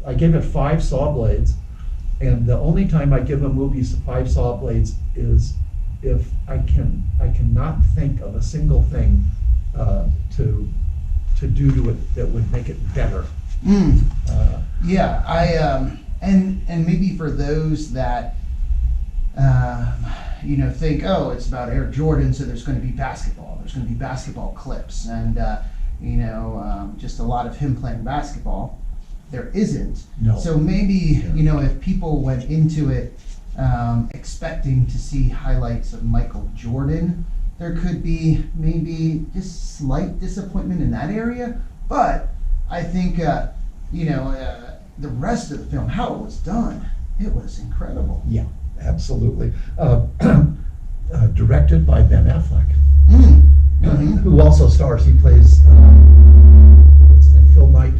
I gave it 5 saw blades, and the only time I give a movie 5 saw blades is if I cannot think of a single thing to do to it that would make it better. Yeah, and maybe for those that think, oh, it's about Air Jordan, so there's going to be basketball. There's going to be basketball clips, and just a lot of him playing basketball. There isn't. No. So maybe if people went into it expecting to see highlights of Michael Jordan, there could be maybe just slight disappointment in that area. But I think the rest of the film, how it was done, it was incredible. Yeah, absolutely. Directed by Ben Affleck, who also stars. He plays what's his name? Phil Knight.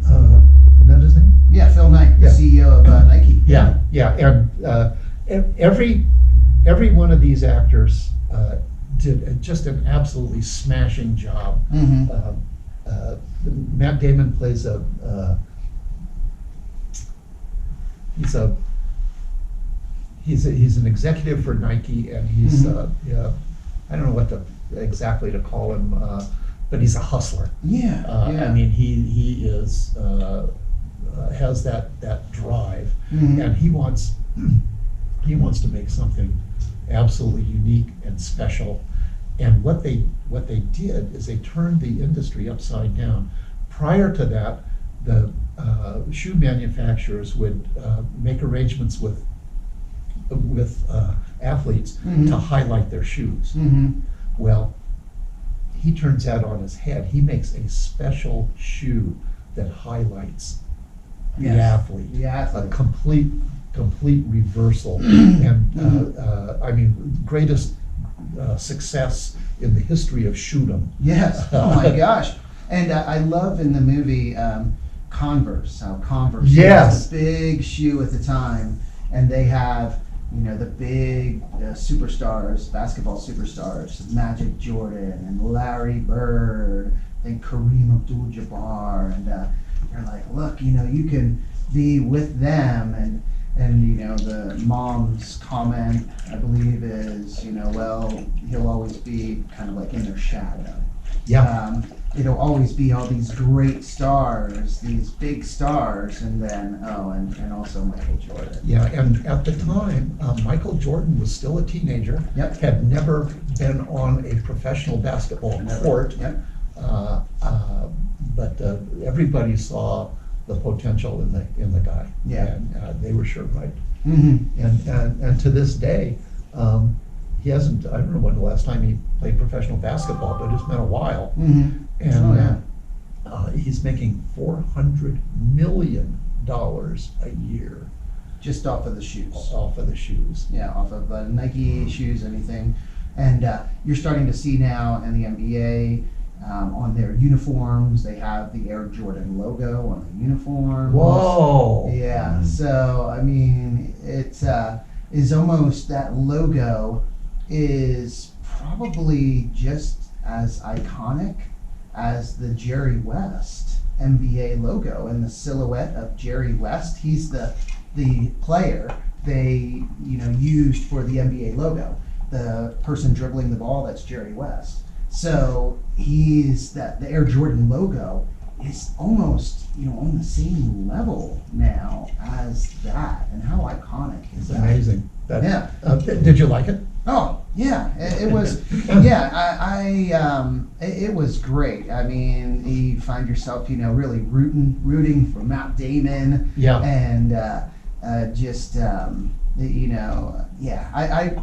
Isn't that his name? Yeah, Phil Knight, the CEO of Nike. Yeah, and every one of these actors did just an absolutely smashing job. Matt Damon plays he's an executive for Nike, and he's I don't know what exactly to call him, but he's a hustler. I mean, he is has that drive, and he wants to make something absolutely unique and special. And what they did is they turned the industry upside down. Prior to that, the shoe manufacturers would make arrangements with athletes to highlight their shoes. Well, he turns that on his head. He makes a special shoe that highlights the athlete. A complete reversal. And I mean, greatest success in the history of shoot-'em. Yes. Oh my gosh. And I love in the movie Converse, how Converse was the big shoe at the time, and they have the big superstars, basketball superstars, Magic Jordan and Larry Bird and Kareem Abdul-Jabbar, and they're like, look, you can be with them, and the mom's comment, I believe, is, well, he'll always be kind of like in their shadow. It'll always be all these great stars, these big stars, and then, and also Michael Jordan. Yeah, and at the time, Michael Jordan was still a teenager, had never been on a professional basketball court, but everybody saw the potential in the guy, and they were sure right. And to this day, he hasn't, I don't know when the last time he played professional basketball, but it's been a while. And he's making $400 million a year. Just off of the shoes. Off of the shoes. Yeah, off of Nike shoes, anything. And you're starting to see now in the NBA, on their uniforms, they have the Air Jordan logo on the uniforms. Whoa! Yeah, so, I mean, it is almost, that logo is probably just as iconic as the Jerry West NBA logo, and the silhouette of Jerry West. He's the player they used for the NBA logo. The person dribbling the ball, that's Jerry West. So the Air Jordan logo is almost on the same level now as that, and how iconic is that? Amazing. Did you like it? Oh yeah, it was. It was great. I mean, you find yourself really rooting for Matt Damon. And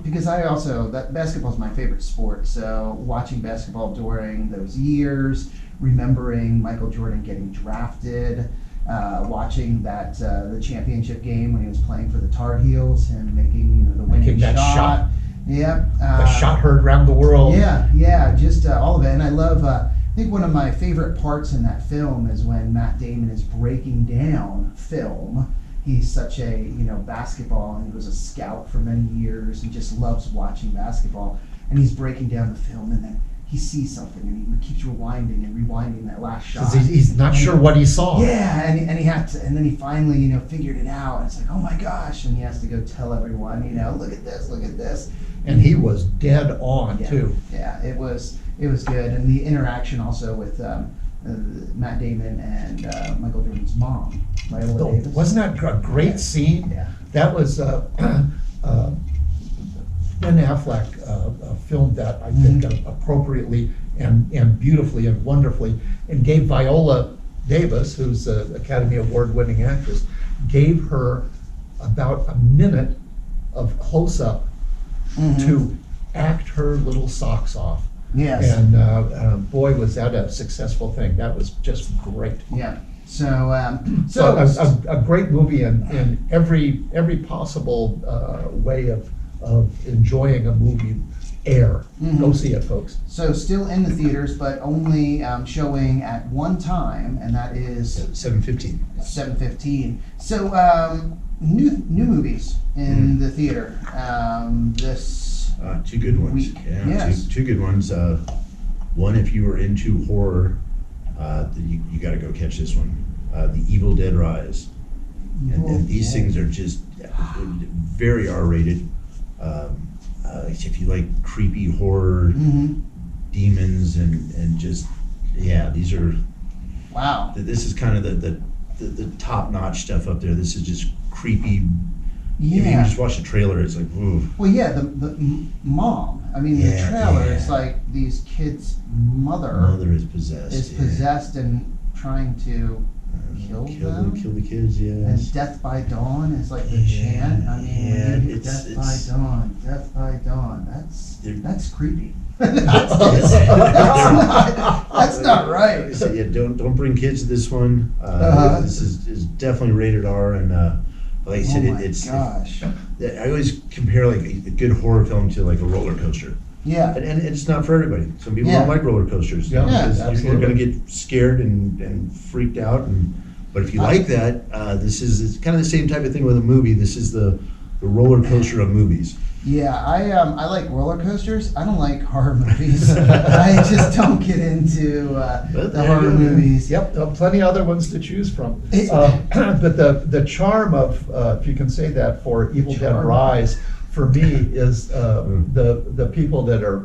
because I also, that basketball is my favorite sport. So watching basketball during those years, remembering Michael Jordan getting drafted. Watching the championship game when he was playing for the Tar Heels and making the winning shot. Yeah. The shot heard around the world. Yeah, just all of it. And I love, I think one of my favorite parts in that film is when Matt Damon is breaking down film. He's such a, basketball, and he was a scout for many years and just loves watching basketball. And he's breaking down the film, and then he sees something and he keeps rewinding and rewinding that last shot. Because he's not sure what he saw. Yeah, and he had to, and then he finally, figured it out. And it's like, oh my gosh, and he has to go tell everyone, look at this. And he was dead on too. Yeah, it was good, and the interaction also with Matt Damon and Michael Jordan's mom, Viola Davis. Wasn't that a great scene? Yeah. That was Ben Affleck filmed that, I think, appropriately and beautifully and wonderfully, and gave Viola Davis, who's an Academy Award-winning actress, gave her about a minute of close-up to act her little socks off. Yes. And boy, was that a successful thing. That was just great. Yeah. So a great movie in every possible way of enjoying a movie. Go see it, folks. So still in the theaters, but only showing at one time, and that is 7:15. 7:15. So new movies in the theater. Two good ones. Yes. Two good ones. One, if you were into horror, you got to go catch this one. The Evil Dead Rise. And these things are just very R-rated. If you like creepy horror, demons, and just these are. Wow. This is kind of the top-notch stuff up there. This is just creepy. Yeah. If you just watch the trailer, it's like, ooh. Well, yeah, the mom. I mean, the trailer is like these kids' mother is possessed. Is possessed and trying to kill them. Kill the kids, yes. And Death by Dawn is like the chant. I mean, Death by Dawn. That's creepy. That's not right. So, don't bring kids to this one. This is definitely rated R, and like I said, gosh. I always compare like a good horror film to like a roller coaster. Yeah. And it's not for everybody. Some people don't like roller coasters. Yeah, because you're going to get scared and freaked out. But if you like that, it's kind of the same type of thing with a movie. This is the roller coaster of movies. Yeah, I like roller coasters. I don't like horror movies. I just don't get into the horror movies. Yep, plenty other ones to choose from. But the charm of, if you can say that, for Evil Dead Rise, for me, is the people that are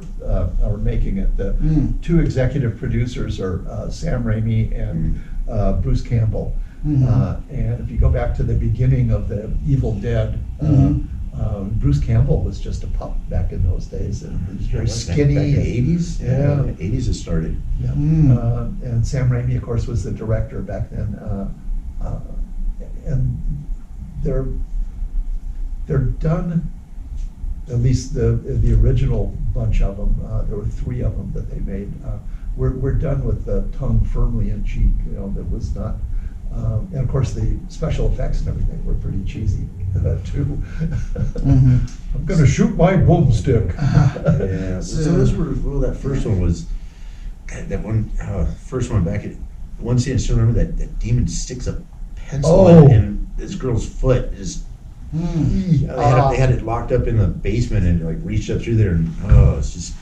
making it. The two executive producers are Sam Raimi and Bruce Campbell. And if you go back to the beginning of the Evil Dead, Bruce Campbell was just a pup back in those days, and he was very skinny. Back in the 80s? Yeah. 80s it started. Yeah. And Sam Raimi, of course, was the director back then. And they're done, at least the original bunch of them, there were 3 of them that they made. We're done with the tongue firmly in cheek, that was not, and of course the special effects and everything were pretty cheesy too. I'm gonna shoot my boomstick. Yeah. So those were, that first one was, that one, first one back at, one scene I still remember, that demon sticks a pencil in this girl's foot. They had it locked up in the basement and like reached up through there, and it's just.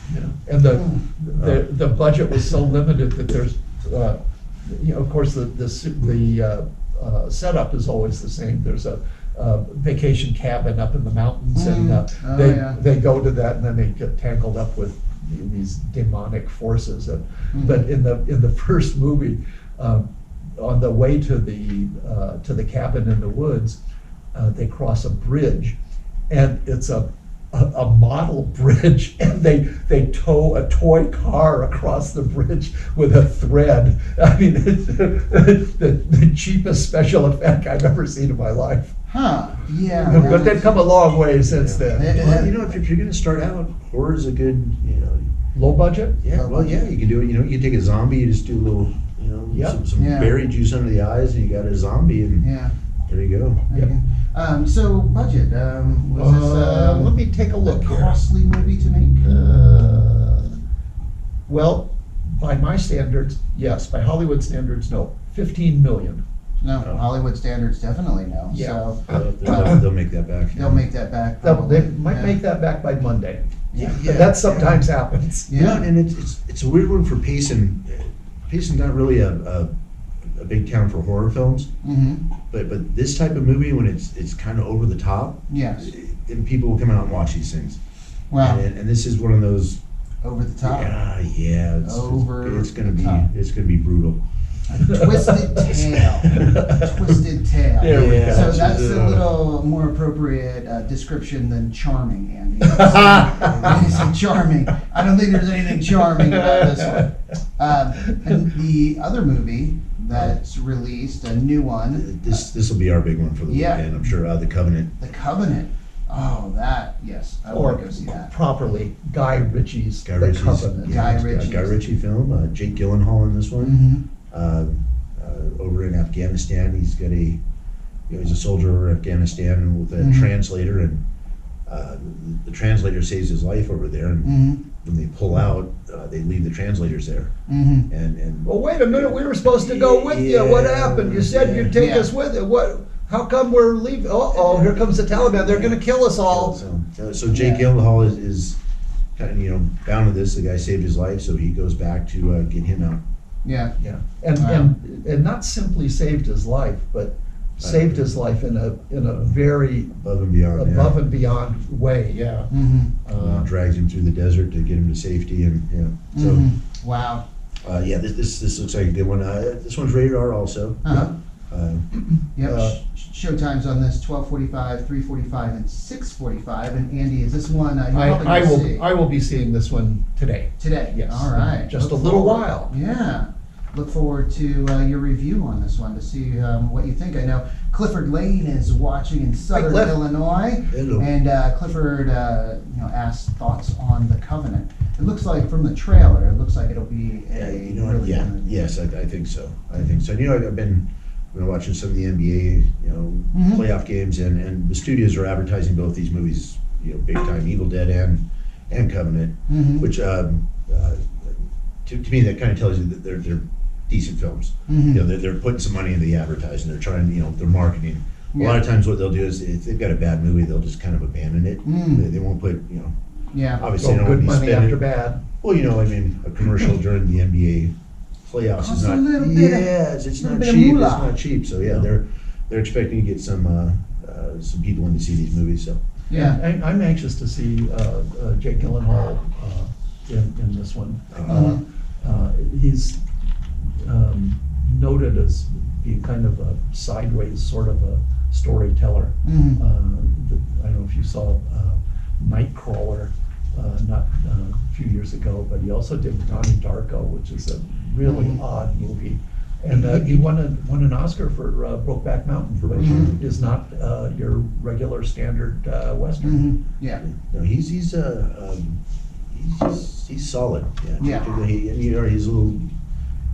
And the budget was so limited that there's, of course the setup is always the same. There's a vacation cabin up in the mountains, and they go to that, and then they get tangled up with these demonic forces. But in the first movie, on the way to the cabin in the woods, they cross a bridge, and it's a model bridge, and they tow a toy car across the bridge with a thread. I mean, it's the cheapest special effect I've ever seen in my life. Huh? Yeah. But they've come a long way since then. Well, if you're going to start out, horror is a good, Low budget? Yeah. Well, yeah, you can do it. You can take a zombie, you just do a little, some berry juice under the eyes, and you got a zombie, and there you go. Yep. So budget. Was this let me take a look. Costly movie to make? Well, by my standards, yes. By Hollywood standards, no. 15 million. No, Hollywood standards, definitely no. Yeah. So They'll make that back. They'll make that back. They might make that back by Monday. Yeah. That sometimes happens. Yeah, and it's a weird one for Payson. Payson's not really a big town for horror films, but this type of movie, when it's kind of over the top, Yes. and people will come out and watch these things. Wow. And this is one of those. Over the top. Yeah. It's gonna be brutal. Twisted tale. Twisted tale. There we go. So that's a little more appropriate description than charming, Andy. When you say charming, I don't think there's anything charming about this one. And the other movie that's released, a new one. This will be our big one for the weekend, I'm sure. The Covenant. The Covenant. Oh, that, yes. I want to go see that. Properly, Guy Ritchie's Guy The Ritchie's, Covenant. Guy Ritchie's. Guy Ritchie film. Jake Gyllenhaal in this one. Over in Afghanistan, he's a soldier over in Afghanistan, and with a translator, and the translator saves his life over there. And when they pull out, they leave the translators there. And Well, wait a minute, we were supposed to go with you. What happened? You said you'd take us with you. What? How come we're leaving? Uh-oh, here comes the Taliban. They're going to kill us all. So Jake Gyllenhaal is kind of bound to this. The guy saved his life, so he goes back to get him out. Yeah. Yeah, and not simply saved his life, but saved his life in a very Above and beyond. way. Yeah. Drags him through the desert to get him to safety, and so Wow. this looks like a good one. This one's rated R also. Yep. Showtimes on this: 12:45, 3:45, and 6:45. And Andy, is this one you're probably I gonna will. see I will be seeing this one today. today? Yes. All right. Just Look a little forward. while. Yeah. Look forward to your review on this one to see what you think. I know Clifford Lane is watching in Southern Cliff. Illinois, Hello. and Clifford, asked thoughts on The Covenant. It looks like from the trailer, it looks like it'll be a really good movie. Yes, I think so. I've been watching some of the NBA, playoff games, and the studios are advertising both these movies, big time, Evil Dead and Covenant, which to me that kind of tells you that they're decent films. They're putting some money into the advertising. They're trying, they're marketing. A lot of times what they'll do is if they've got a bad movie, they'll just kind of abandon it. They won't put, obviously they don't want Good to be money spending. after bad. Well, a commercial during the NBA playoffs Costs is not. a little bit of- It's not bit of cheap. It's moolah. not cheap. So they're expecting to get some people in to see these movies. So Yeah. I'm anxious to see Jake Gyllenhaal in this one. He's noted as being kind of a sideways sort of a storyteller. I don't know if you saw Nightcrawler not a few years ago, but he also did Donnie Darko, which is a really odd movie. And he won an Oscar for Brokeback Mountain, which is not your regular standard Western. Yeah. no, he's solid. Yeah. He's a little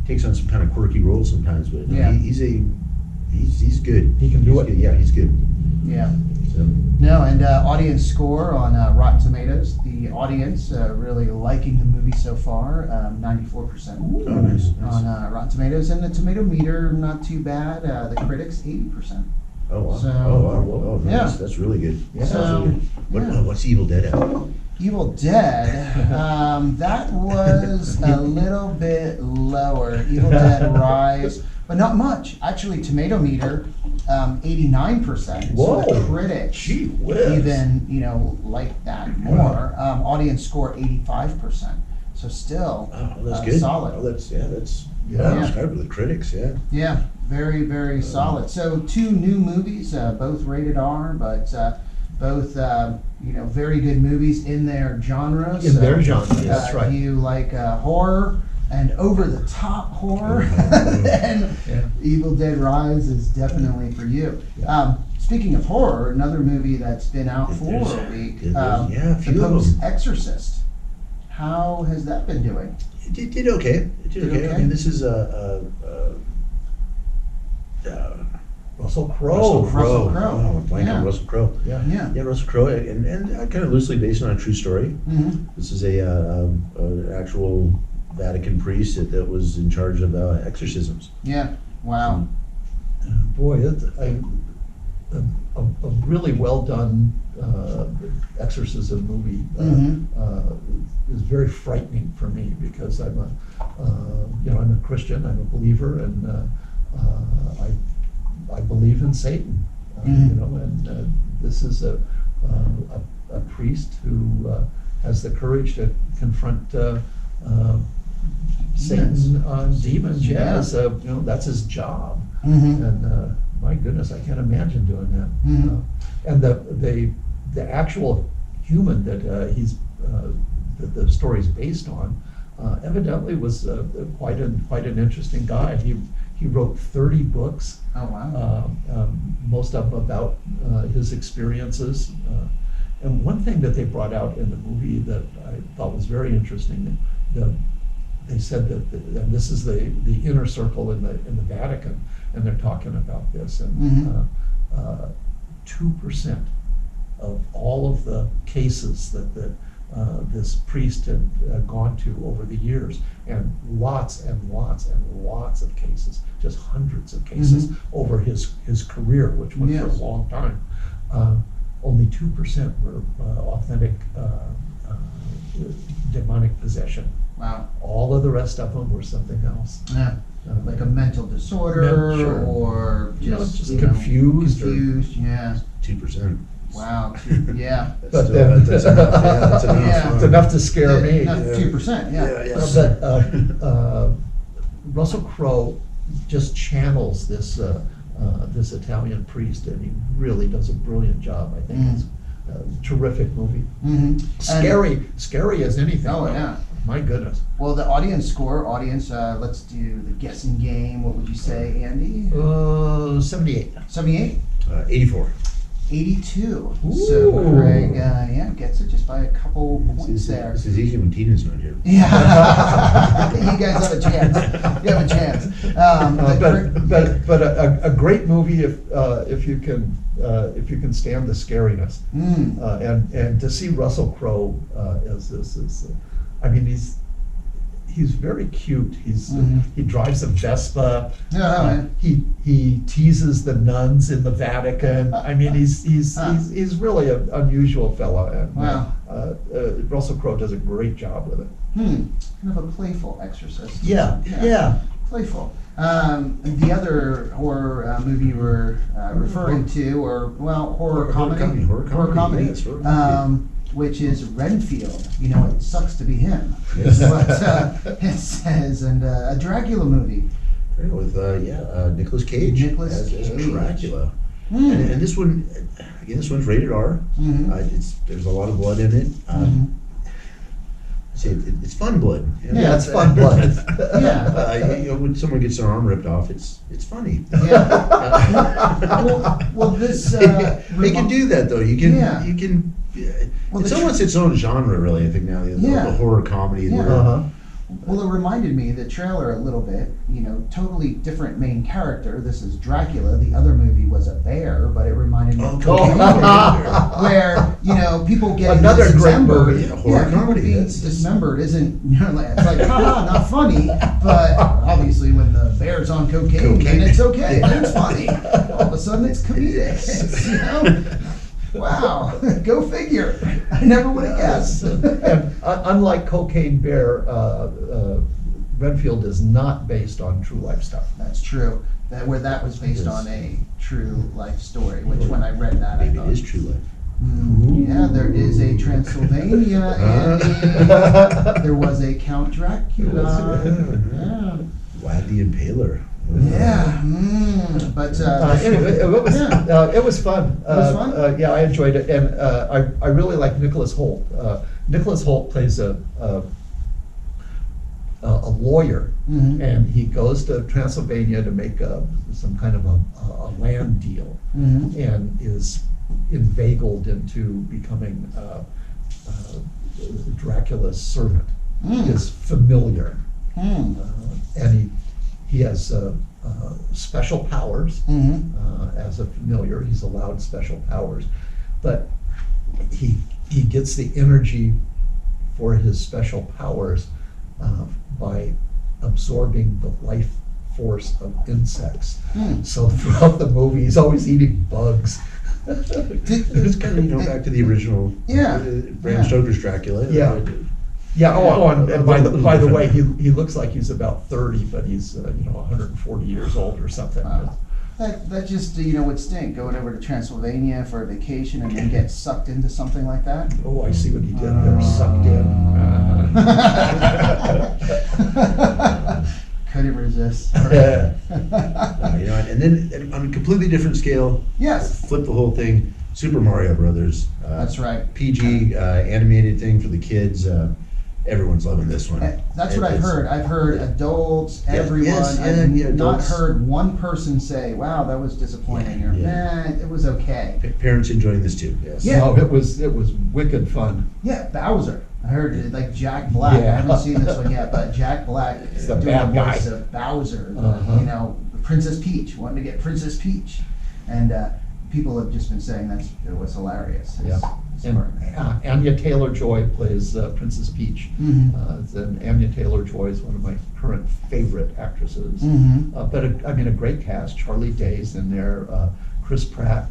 takes on some kind of quirky roles sometimes, but Yeah. he's good. He can do He's it. good. Yeah, he's good. Yeah. So, No, and audience score on Rotten Tomatoes. The audience really liking the movie so far, 94% oh, nice. on Rotten Tomatoes, and the tomato meter not too bad. The critics 80%. Oh wow! So- Oh, Yeah. nice. That's really good. Yeah. That's really good. Yeah. What's Evil Dead at? Evil Dead, that was a little bit lower. Evil Dead Rise, but not much. Actually, tomato meter, 89%. Whoa. So the critics Gee whiz. even, like that more. Audience score 85%. So still Oh, that's good. solid. Oh, that's Yeah. described with the critics. Yeah. Yeah, very, very solid. So 2 new movies, both rated R, but both very good movies in their genres. In their genre, that's right. If you like horror and over-the-top horror, then Yeah. Evil Dead Rise is definitely for you. Speaking of horror, another movie that's been out for a week, a few The of them. Post-Exorcist. How has that been doing? It did okay. It did okay. I mean, this is Russell Crowe. Russell Crowe. Oh, I'm blanking Yeah. on Russell Crowe. Yeah. Yeah. Russell Crowe, and kind of loosely based on a true story. Mhm. This is a actual Vatican priest that was in charge of exorcisms. Yeah. Wow. Boy, a really well done exorcism movie is very frightening for me, because I'm I'm a Christian, I'm a believer, and I believe in Satan, and this is a priest who has the courage to confront Satan, demons. That's his job, and my goodness, I can't imagine doing that. And the actual human that that the story's based on, evidently was quite an interesting guy. He wrote 30 books. Oh wow! Most of them about his experiences. And one thing that they brought out in the movie that I thought was very interesting, they said that, and this is the inner circle in the Vatican, and they're talking about this, and 2% of all of the cases that this priest had gone to over the years, and lots and lots and lots of cases, just hundreds of cases over his career, which went for a long time. Only 2% were authentic demonic possession. Wow. All of the rest of them were something else. Yeah. Like a mental disorder, Sure. or just confused. Yeah. 2%. Wow. Yeah. But then That's enough. Yeah, that's enough. Yeah. it's enough to scare me. 2%. Yeah. But Russell Crowe just channels this Italian priest, and he really does a brilliant job. I think it's a terrific movie. Scary as anything. Oh yeah. My goodness. Well, the audience score, let's do the guessing game. What would you say, Andy? 78. 78? 84. 82. Ooh. So Craig, gets it just by a couple points there. This is easy when Tina's not here. Yeah. You guys have a chance. You have a chance. But a great movie if you can stand the scariness, and to see Russell Crowe as this is, I mean, he's very cute. He drives a Vespa. He teases the nuns in the Vatican. I mean, he's really an unusual fella, and Wow. Russell Crowe does a great job with it. Kind of a playful exorcist. Yeah. Playful. The other horror movie you were referring to, horror comedy. Horror comedy. Yes, horror comedy. Which is Renfield. It sucks to be him. Is what it says, and a Dracula movie. With Nicolas Cage. Nicolas as Cage. Dracula. And this one, again, this one's rated R. There's a lot of blood in it. It's fun blood. It's fun blood. When someone gets their arm ripped off, it's funny. This they can do that though. You can. It's almost its own genre, really. I think now the horror comedy. Well, it reminded me the trailer a little bit. Totally different main character. This is Dracula. The other movie was a bear, but it reminded me of where people getting another great dismembered. movie. Horror comedy. Being dismembered isn't. It's like haha, not funny. But obviously, when the bear's on cocaine, then it's okay. Then it's funny. All of a sudden, it's comedic. Wow, go figure. I never would have guessed. And unlike Cocaine Bear, Renfield is not based on true life stuff. That's true. That was based on a true life story, which when I read that, Maybe I thought, it is true life. Yeah, there is a Transylvania, and there was a Count Dracula. Yeah. Vlad the Impaler. Yeah, but anyway, it was fun. It was fun? I enjoyed it, and I really like Nicholas Hoult. Nicholas Hoult plays a lawyer, and he goes to Transylvania to make some kind of a land deal, and is inveigled into becoming Dracula's servant, his familiar, and he has special powers. As a familiar, he's allowed special powers, but he gets the energy for his special powers by absorbing the life force of insects. So throughout the movie, he's always eating bugs. It's kind of, back to the original Bram Stoker's Dracula. Yeah. Yeah. Oh, and by the way, he looks like he's about 30, but he's 140 years old or something. Wow. That just would stink, going over to Transylvania for a vacation and then get sucked into something like that. Oh, I see what he did there. Sucked in. Couldn't resist. And then on a completely different scale. Yes. Flip the whole thing. Super Mario Brothers. That's right. PG animated thing for the kids. Everyone's loving this one. That's what I've heard. I've heard adults, everyone. I've not heard one person say, "Wow, that was disappointing," or "Man, it was okay." Parents enjoying this too. Yes. Yeah. No, it was wicked fun. Yeah, Bowser. I heard it, like Jack Black. Yeah. I haven't seen this one yet, but Jack Black He's the doing bad the guy. voice of Bowser. Uh-huh. Princess Peach, wanting to get Princess Peach, and people have just been saying it was hilarious. Yeah. And Anya Taylor-Joy plays Princess Peach. And Anya Taylor-Joy is one of my current favorite actresses. But a great cast. Charlie Day's in there. Chris Pratt.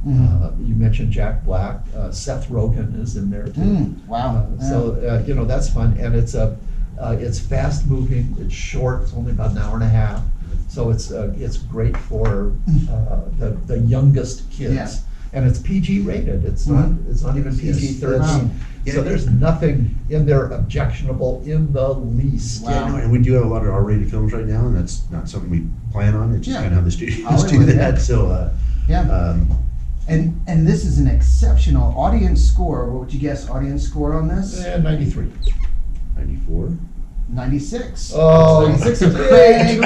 You mentioned Jack Black. Seth Rogen is in there too. Wow. So that's fun, and it's fast moving. It's short. It's only about an hour and a half. So it's great for the youngest kids. Yeah. And it's PG rated. It's not even PG-13. Wow. So there's nothing in there objectionable in the least. Wow. Yeah, no, and we do have a lot of R-rated films right now, and that's not something we plan on. It's just kind of how the studios Hollywood, do that. So and this is an exceptional audience score. What would you guess audience score on this? 93. 94. 96. Oh, 96. Craig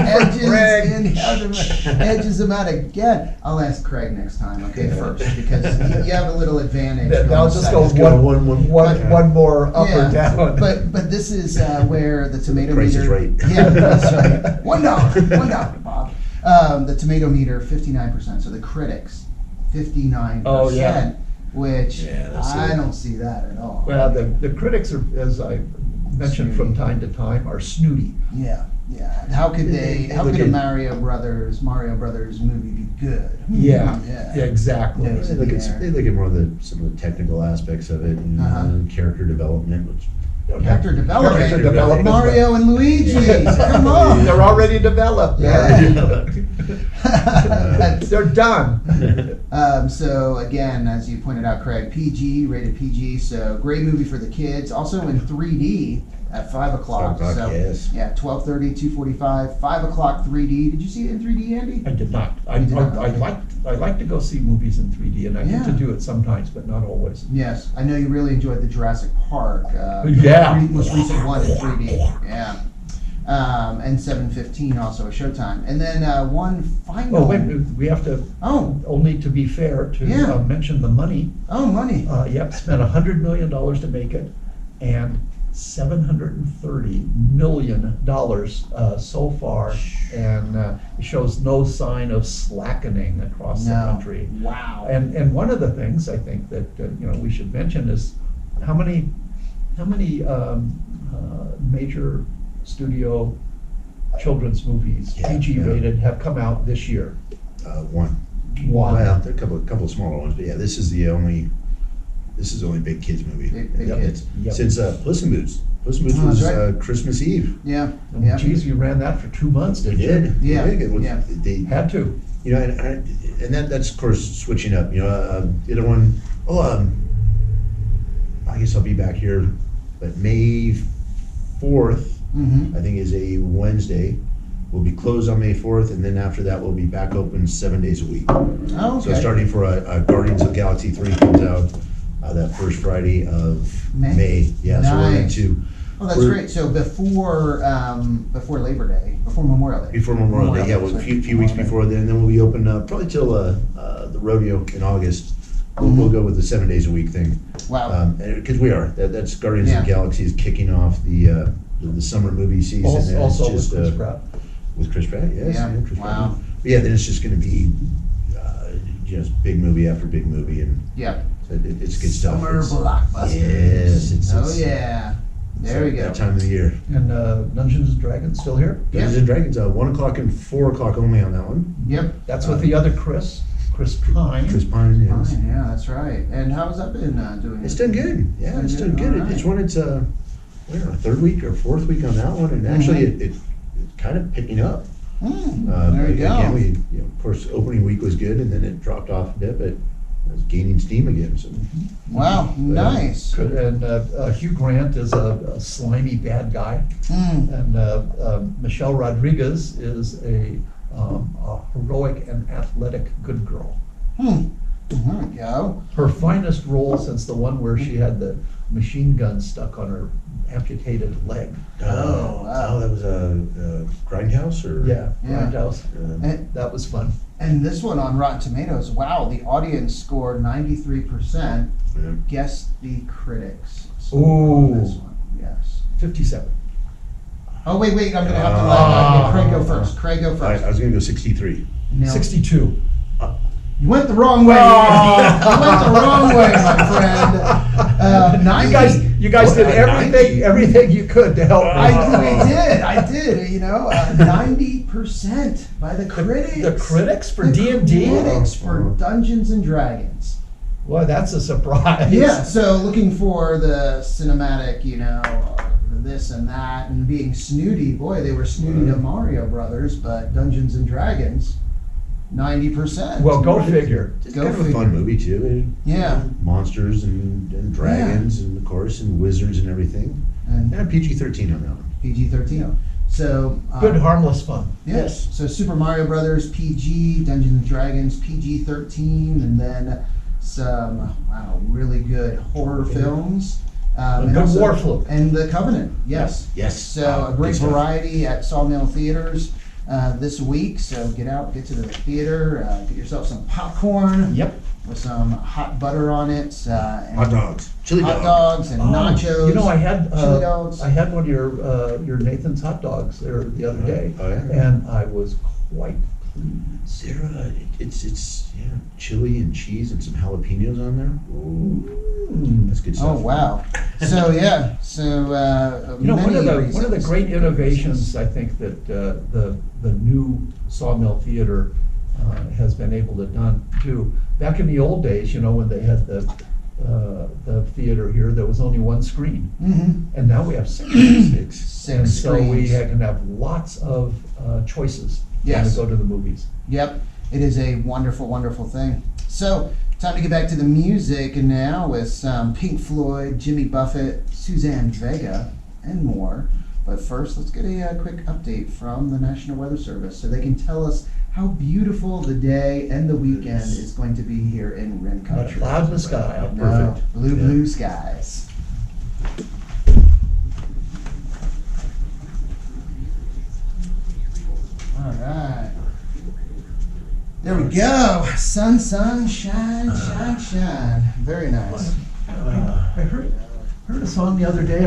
edges him out again. I'll ask Craig next time, first, because you have a little advantage. I'll just go one more up or down. But this is where the tomato Price meter. is right. Yeah, that's right. $1, Bob. The tomato meter 59%. So the critics 59%. Oh, yeah. Which I don't see that at all. Well, the critics are, as I mentioned from time to time, are snooty. Yeah. How could a Mario Brothers movie be good? Yeah, exactly. They look at more of some of the technical aspects of it and character development, which Character development. Mario Mario and Luigi. Come on. They're already developed. Yeah. They're done. So again, as you pointed out, Craig, PG, rated PG. So great movie for the kids. Also in 3D at 5 o'clock. 5 o'clock, So yes. yeah, 12:30, 2:45, 5 o'clock 3D. Did you see it in 3D, Andy? I did not. I like to go see movies in 3D, and I get to do it sometimes, but not always. Yes, I know you really enjoyed the Jurassic Park. Most recent one in 3D. Yeah. And 7:15 also a Showtime. And then one final. Oh, wait, we have to. Only to be fair to mention the money. Oh, money. Spent $100 million to make it, and $730 million so far, and it shows no sign of slackening across the country. Wow. And one of the things I think that we should mention is how many major studio children's movies, PG rated, have come out this year. One. Well, there are a couple of smaller ones, but this is the only big kids movie. Big kids. Since Puss in Boots. Puss in Boots was Christmas Eve. Yeah. Geez, you ran that for 2 months, didn't you? They had to. And that's of course switching up. The other one. I guess I'll be back here, but May 4th, I think, is a Wednesday. We'll be closed on May 4th, and then after that, we'll be back open 7 days a week. Oh, okay. So starting for a Guardians of the Galaxy 3 comes out that first Friday of May. Yeah, nice. So we're into. Oh, that's great. So before Labor Day, before Memorial Day. Before Memorial Day, a few weeks before then. Then we'll be open probably till the rodeo in August. We'll go with the 7 days a week thing. Wow. Because we are. That's Guardians of the Galaxy is kicking off the summer movie season. Also with Chris Pratt. With Chris Pratt, yes. Yeah. Chris Pratt. Wow. But then it's just going to be just big movie after big movie, and it's good stuff. Summer blockbuster. Yes. There we go. That time of the year. And Dungeons and Dragons still here? Dungeons and Dragons, 1 o'clock and 4 o'clock only on that one. Yep. That's with the other Chris Pine. Chris Pine, yes. Fine, yeah, that's right. And how has that been doing? It's done good. Yeah, it's done good. All It's right. when it's I don't know, third week or fourth week on that one, and actually it's kind of picking up. There you go. Again, of course, opening week was good, and then it dropped off a bit, but it was gaining steam again. So Wow, nice. Good. And Hugh Grant is a slimy bad guy. And Michelle Rodriguez is a heroic and athletic good girl. There we go. Her finest role since the one where she had the machine gun stuck on her amputated leg. Oh, wow. that was a Grindhouse, or Yeah, Yeah. Grindhouse. And, That was fun. and this one on Rotten Tomatoes, wow, the audience scored 93%. Yeah. Guess the critics score Ooh. on this one. Yes. 57. Oh, wait, I'm gonna have to let Craig go first. Craig, go I first. was going to go 63. No. 62. You went the wrong way. Andy. You went the wrong way, my friend. 90. You guys did Ninety. everything you could to help me. I did. 90% by the critics. The critics for The D&D? critics for Dungeons and Dragons. Well, that's a surprise. Yeah, so looking for the cinematic, this and that, and being snooty. Boy, they were snooty to Mario Brothers, but Dungeons and Dragons, 90%. Well, go figure. It's Go kind of a figure. fun movie, too. Yeah. Monsters and dragons, and of course, and wizards and everything. And And PG-13 on that one. PG-13. So Good, harmless fun. Yes. So Super Mario Brothers PG, Dungeons and Dragons PG-13, and then some really good horror films. And good also- war fluke. And The Covenant. Yes. Yes. So a great Good stuff. variety at Sawmill Theaters this week. So get to the theater, get yourself some popcorn. Yep. With some hot butter on it. And Hot dogs. Chili hot dogs. dogs and nachos. I had chili dogs. I had one of your Nathan's hot dogs there the other day, Oh, yeah. and I was quite pleased. It's chili and cheese and some jalapenos on there. Ooh, that's good stuff. Oh wow! So yeah, One many of the reasons. great innovations I think that the new Sawmill Theatre has been able to do. Back in the old days, when they had the theater here, there was only one screen, and now we have six. Six And so we screens. can have lots of choices Yes. when we go to the movies. Yep, it is a wonderful, wonderful thing. So time to get back to the music now with some Pink Floyd, Jimmy Buffett, Suzanne Vega, and more. But first, let's get a quick update from the National Weather Service so they can tell us how beautiful the day and the weekend is going to be here in Rim Country. Cloud in the sky. Oh, No, perfect. blue skies. All right. There we go. Sun, shine, shine, shine. Very nice. I heard a song the other day, and